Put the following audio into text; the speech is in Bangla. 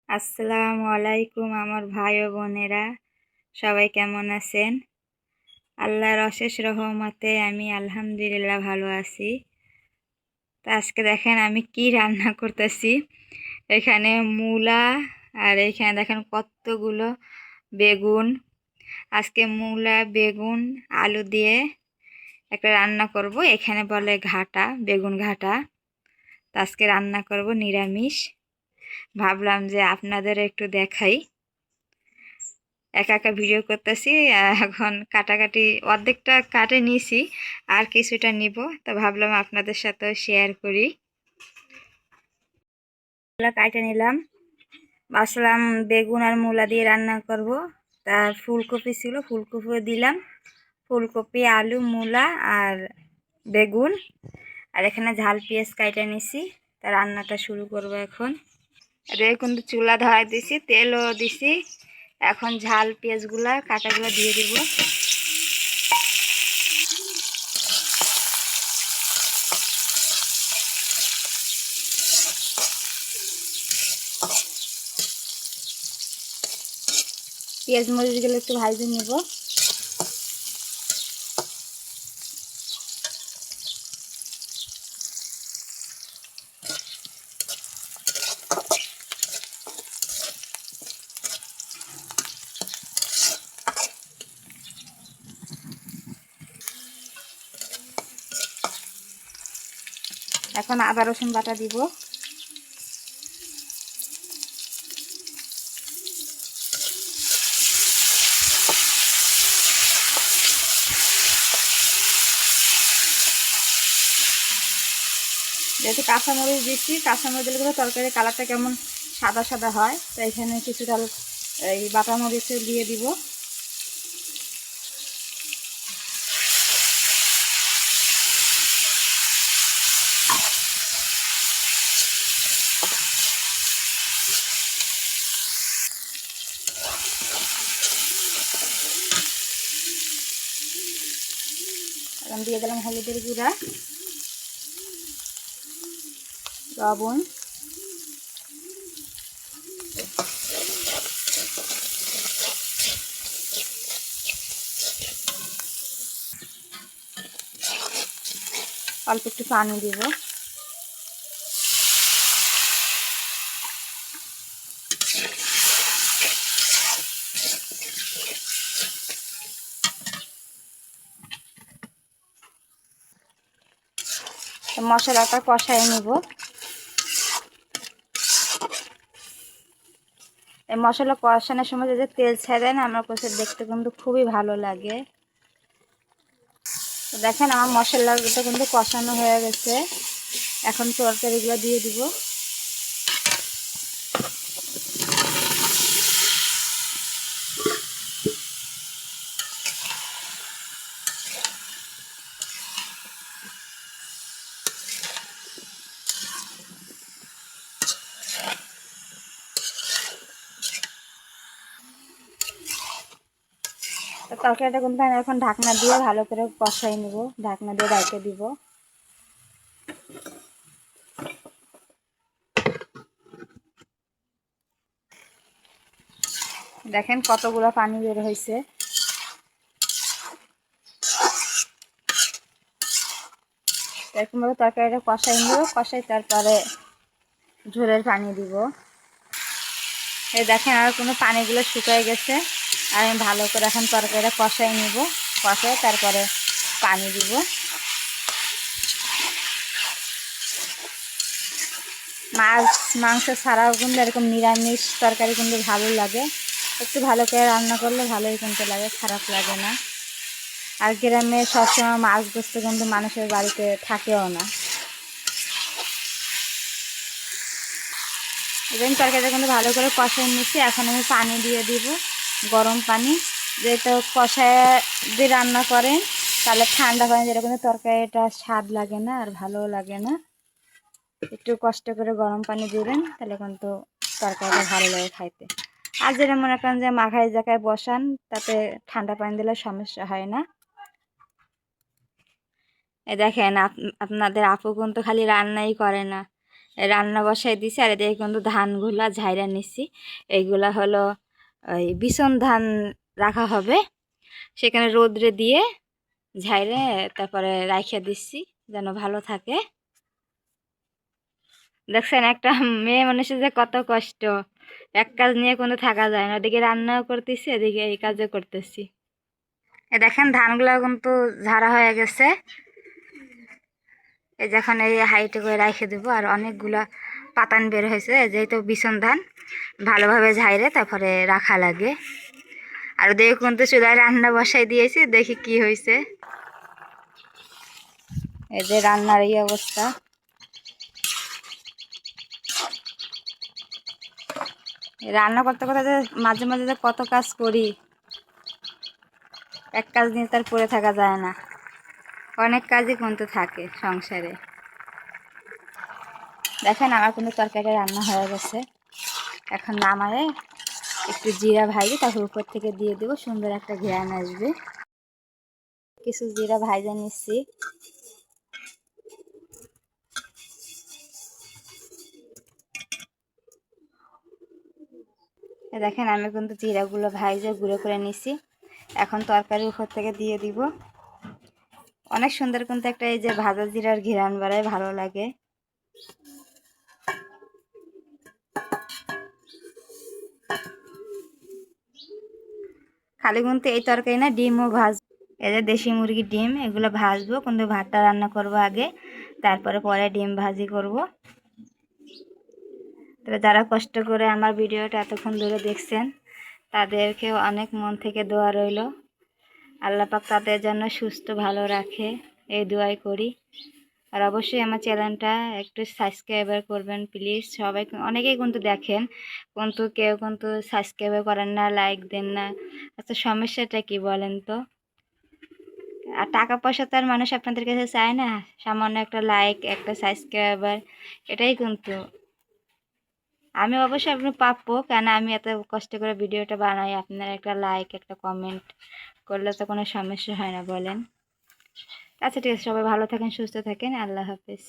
আসসালামু আলাইকুম আমার ভাই ও বোনেরা, সবাই কেমন আছেন? আল্লাহর অশেষ রহমতে আমি আলহামদুলিল্লাহ ভালো আছি। তো আজকে দেখেন আমি কি রান্না করতেছি। এখানে মূলা আর এখানে দেখেন কতগুলো বেগুন। আজকে মূলা বেগুন আলু দিয়ে একটা রান্না করব। এখানে বলে ঘাটা, বেগুন ঘাটা। তো আজকে রান্না করব নিরামিষ। ভাবলাম যে আপনাদের একটু দেখাই। একা একা ভিডিও করতেছি। এখন কাটাকাটি অর্ধেকটা কাটে নিয়েছি, আর কিছুটা নিব। তো ভাবলাম আপনাদের সাথেও শেয়ার করি। কাটে নিলাম, বাসলাম বেগুন আর মূলা দিয়ে রান্না করব। তার ফুলকপি ছিল, ফুলকপিও দিলাম। ফুলকপি, আলু, মূলা আর বেগুন। আর এখানে ঝাল পেঁয়াজ কাটে নিছি। তা রান্নাটা শুরু করব এখন। আর কিন্তু চুলা ধরাই দিছি, তেলও দিছি। এখন ঝাল পেঁয়াজগুলা কাটাগুলো দিয়ে দিব। পেঁয়াজ মরিচগুলো একটু ভাজে নিব। এখন আদা রসুন বাটা দিব। যেহেতু কাঁচামরিচ দিচ্ছি, কাঁচামরিচ দিলে করে তরকারি কালারটা কেমন সাদা সাদা হয়। তো এখানে কিছুটা এই বাটা মরিচ দিয়ে দিব। এখন দিয়ে দিলাম হলুদের গুঁড়া, লবণ, অল্প একটু পানি দিব। মশলাটা কষাই নিব। এই মশলা কষানোর সময় যদি তেল ছেড়ে না, আমার কাছে দেখতে কিন্তু খুবই ভালো লাগে। তো দেখেন আমার মশলাটা কিন্তু কষানো হয়ে গেছে। এখন তরকারিগুলো দিয়ে দিব। তো তরকারিটা কিন্তু আমি এখন ঢাকনা দিয়ে ভালো করে কষাই নেব। ঢাকনা দিয়ে ঢেকে দিব। দেখেন কতগুলো পানি বের হয়েছে। এরকমভাবে তরকারিটা কষাই নেব। কষাই তারপরে ঝোলের পানি দিব। এই দেখেন আর কোনো পানিগুলো শুকিয়ে গেছে। আর আমি ভালো করে এখন তরকারিটা কষাই নেব। কষাই তারপরে পানি দিব। মাছ মাংস ছাড়াও কিন্তু এরকম নিরামিষ তরকারি কিন্তু ভালো লাগে। একটু ভালো করে রান্না করলে ভালোই কিন্তু লাগে, খারাপ লাগে না। আর গ্রামে সবসময় মাছ গোস্ত কিন্তু মানুষের বাড়িতে থাকেও না। এবং তরকারিটা কিন্তু ভালো করে কষাই নিচ্ছি। এখন আমি পানি দিয়ে দিব, গরম পানি। যেহেতু কষায় দিয়ে রান্না করেন, তাহলে ঠান্ডা পানি দিলে কিন্তু তরকারিটা স্বাদ লাগে না আর ভালোও লাগে না। একটু কষ্ট করে গরম পানি দিবেন, তাহলে কিন্তু তরকারিটা ভালো লাগে খাইতে। আর যেটা মনে করেন যে মাখাই জায়গায় বসান, তাতে ঠান্ডা পানি দিলে সমস্যা হয় না। দেখেন আপনাদের আপু কিন্তু খালি রান্নাই করে না, রান্না বসাই দিছি। আর এদিকে কিন্তু ধানগুলা ঝাইরা নিছি। এইগুলা হলো ওই বিছন ধান রাখা হবে, সেখানে রোদ্রে দিয়ে ঝাইরে তারপরে রাইখা দিচ্ছি যেন ভালো থাকে। দেখছেন একটা মেয়ে মানুষের যে কত কষ্ট, এক কাজ নিয়ে কোনো থাকা যায় না। ওদিকে রান্নাও করতেছি, এদিকে এই কাজও করতেছি। দেখেন ধানগুলো কিন্তু ঝাড়া হয়ে গেছে। এই যখন এই হাইটে করে রাখে দেবো। আর অনেকগুলা পাতান বের হয়েছে, যেহেতু বিছন ধান ভালোভাবে ঝাইরে তারপরে রাখা লাগে। আর ওদিকে কিন্তু চুলায় রান্না বসাই দিয়েছি, দেখি কি হয়েছে। এই যে রান্নার এই অবস্থা। রান্না করতে করতে যে মাঝে মাঝে যে কত কাজ করি, এক কাজ নিয়ে তার পরে থাকা যায় না। অনেক কাজই কিন্তু থাকে সংসারে। দেখেন আমার কিন্তু তরকারি রান্না হয়ে গেছে। এখন নামায়ে একটু জিরা ভাজি, তারপর উপর থেকে দিয়ে দেবো, সুন্দর একটা ঘ্রাণ আসবে। কিছু জিরা ভাজা নিচ্ছি। দেখেন আমি কিন্তু জিরাগুলো ভাজা গুঁড়ো করে নিছি। এখন তরকারির উপর থেকে দিয়ে দিব। অনেক সুন্দর কিন্তু একটা এই যে ভাজা জিরার ঘ্রাণ বাড়ায়, ভালো লাগে। খালি কিন্তু এই তরকারি না, ডিমও ভাজবো। এই যে দেশি মুরগির ডিম, এগুলো ভাজবো, কিন্তু ভাতটা রান্না করব আগে, তারপরে পরে ডিম ভাজি করব। তবে যারা কষ্ট করে আমার ভিডিওটা এতক্ষণ ধরে দেখছেন, তাদেরকে অনেক মন থেকে দোয়া রইল। আল্লাহ পাক তাদের জন্য সুস্থ ভালো রাখে, এই দোয়াই করি। আর অবশ্যই আমার চ্যানেলটা একটু সাবস্ক্রাইব করবেন প্লিজ। সবাই অনেকেই কিন্তু দেখেন, কিন্তু কেউ কিন্তু সাবস্ক্রাইব করেন না, লাইক দেন না। আচ্ছা সমস্যাটা কি বলেন তো? আর টাকা পয়সা তো আর মানুষ আপনাদের কাছে চায় না, সামান্য একটা লাইক, একটা সাবস্ক্রাইবার, এটাই কিন্তু। আমি অবশ্যই আপনি প্রাপ্য, কেন আমি এত কষ্ট করে ভিডিওটা বানাই। আপনার একটা লাইক, একটা কমেন্ট করলে তো কোনো সমস্যা হয় না, বলেন? আচ্ছা ঠিক আছে, সবাই ভালো থাকেন, সুস্থ থাকেন, আল্লাহ হাফেজ।